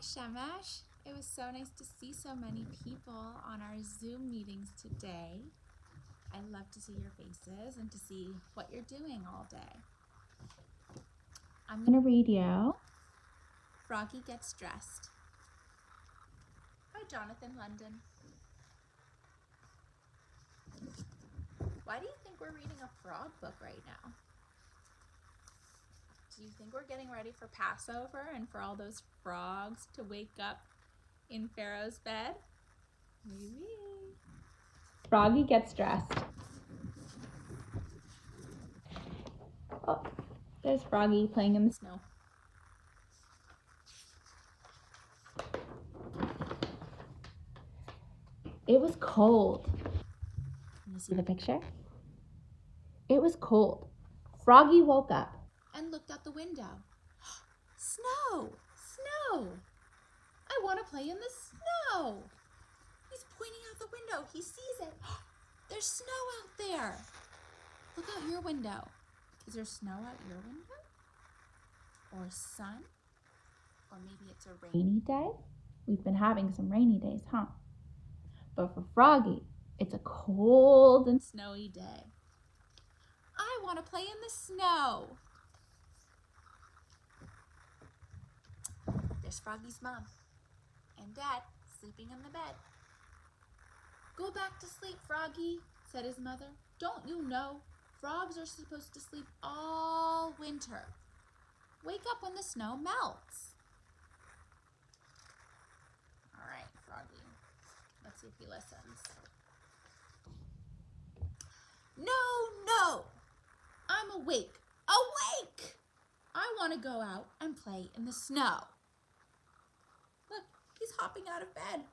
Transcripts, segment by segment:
Shamash. It was so nice to see so many people on our Zoom meetings today. I love to see your faces and to see what you're doing all day. I'm going to read you Froggy Gets Dressed by Jonathan London. Why do you think we're reading a frog book right now? Do you think we're getting ready for Passover and for all those frogs to wake up in Pharaoh's bed? Maybe. Froggy Gets Dressed. Oh, there's Froggy playing in the snow. It was cold. Can you see the picture? It was cold. Froggy woke up and looked out the window. Snow! Snow! I want to play in the snow! He's pointing out the window. He sees it. There's snow out there. Look out your window. Is there snow out your window? Or sun? Or maybe it's a rainy day? We've been having some rainy days, huh? But for Froggy, it's a cold and snowy day. I want to play in the snow. There's Froggy's mom and dad sleeping in the bed. Go back to sleep, Froggy, said his mother. Don't you know? Frogs are supposed to sleep all winter. Wake up when the snow melts. All right, Froggy. Let's see if he listens. No! I'm awake. Awake! I want to go out and play in the snow. Look, he's hopping out of bed.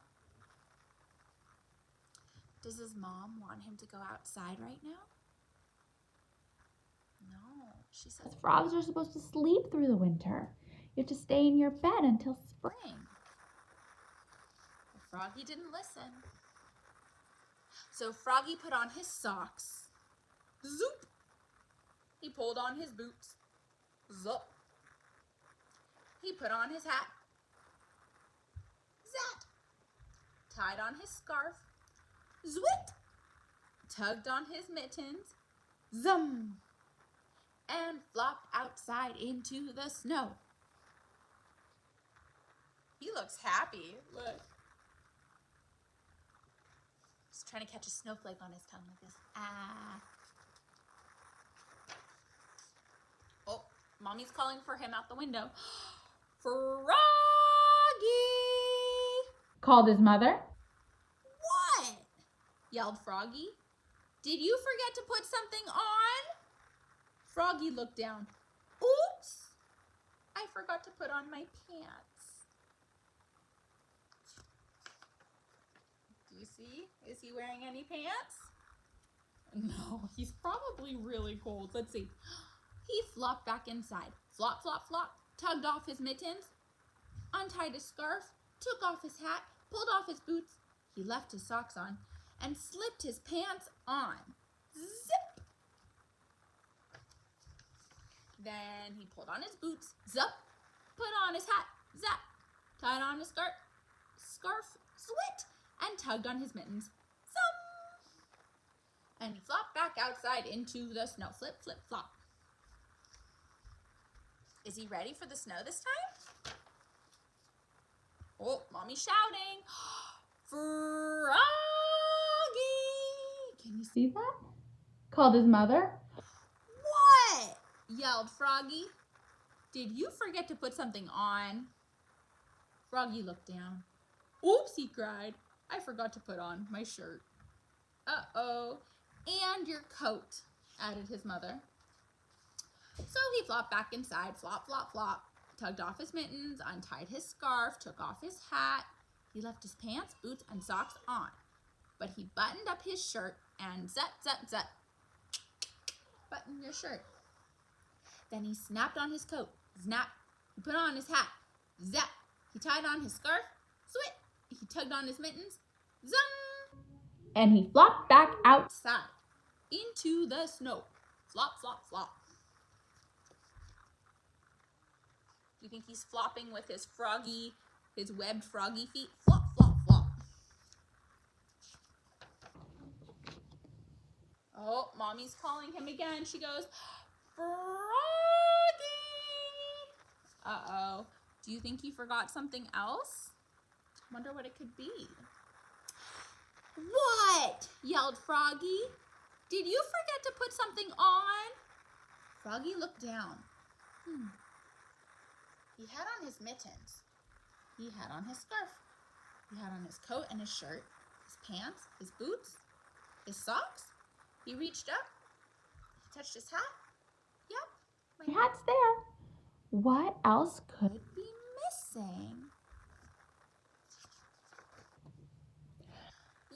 Does his mom want him to go outside right now? No, she says frogs are supposed to sleep through the winter. You have to stay in your bed until spring. But Froggy didn't listen. So Froggy put on his socks. Zoop! He pulled on his boots. Zup! He put on his hat. Zat! Tied on his scarf. Zwit! Tugged on his mittens. Zum! And flopped outside into the snow. He looks happy. Look. He's trying to catch a snowflake on his tongue like this. Ah. Oh, Mommy's calling for him out the window. Froggy! Called his mother. What? Yelled Froggy. Did you forget to put something on? Froggy looked down. Oops! I forgot to put on my pants. Do you see? Is he wearing any pants? No, he's probably really cold. Let's see. He flopped back inside. Flop, flop, flop. Tugged off his mittens. Untied his scarf. Took off his hat. Pulled off his boots. He left his socks on and slipped his pants on. Zip! Then he pulled on his boots. Zup! Put on his hat. Zap! Tied on his scarf. Swit! And tugged on his mittens. Zum! And he flopped back outside into the snow. Flip, flip, flop. Is he ready for the snow this time? Oh, Mommy's shouting. Froggy! Can you see that? Called his mother. What? Yelled Froggy. Did you forget to put something on? Froggy looked down. Oops, he cried. I forgot to put on my shirt. Uh-oh. And your coat, added his mother. So he flopped back inside, flop, flop, flop, tugged off his mittens, untied his scarf, took off his hat. He left his pants, boots, and socks on. But he buttoned up his shirt and zut, zut, zut. Button your shirt. Then he snapped on his coat. Snap. He put on his hat. Zap. He tied on his scarf. Swit. He tugged on his mittens. Zum. And he flopped back outside into the snow. Flop, flop, flop. Do you think he's flopping with his froggy His webbed froggy feet flop, flop, flop. Oh, Mommy's calling him again. She goes, Froggy! Uh-oh. Do you think he forgot something else? Wonder what it could be. What? Yelled Froggy. Did you forget to put something on? Froggy looked down. He had on his mittens. He had on his scarf. He had on his coat and his shirt, his pants, his boots, his socks. He reached up. He touched his hat. Yep, my hat's there. What else could be missing?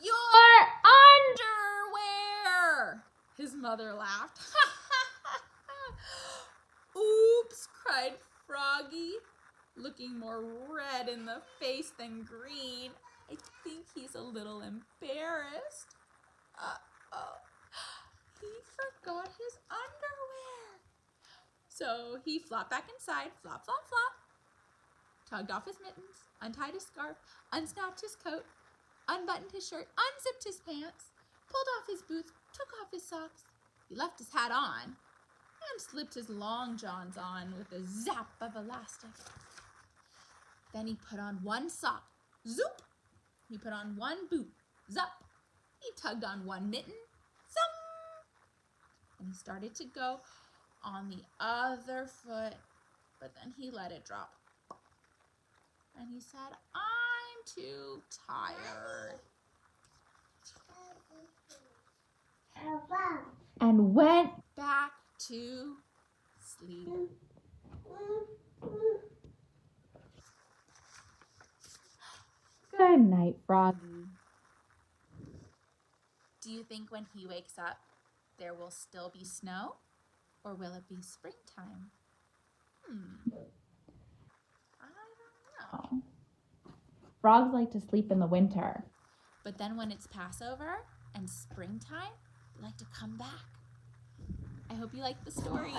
Your underwear! His mother laughed. Oops, cried Froggy, looking more red in the face than green. I think he's a little embarrassed. Uh-oh. He forgot his underwear. So he flopped back inside, flop, flop, flop, tugged off his mittens, untied his scarf, unsnapped his coat, unbuttoned his shirt, unzipped his pants, pulled off his boots, took off his socks. He left his hat on and slipped his long johns on with a zap of elastic. Then he put on one sock, zoop. He put on one boot, zup. He tugged on one mitten, zum. And he started to go on the other foot, but then he let it drop. And he said, I'm too tired. And went back to sleep. Good night, Froggy. Do you think when he wakes up, there will still be snow? Or will it be springtime? I don't know. Frogs like to sleep in the winter. But then when it's Passover and springtime, they like to come back. I hope you like the story.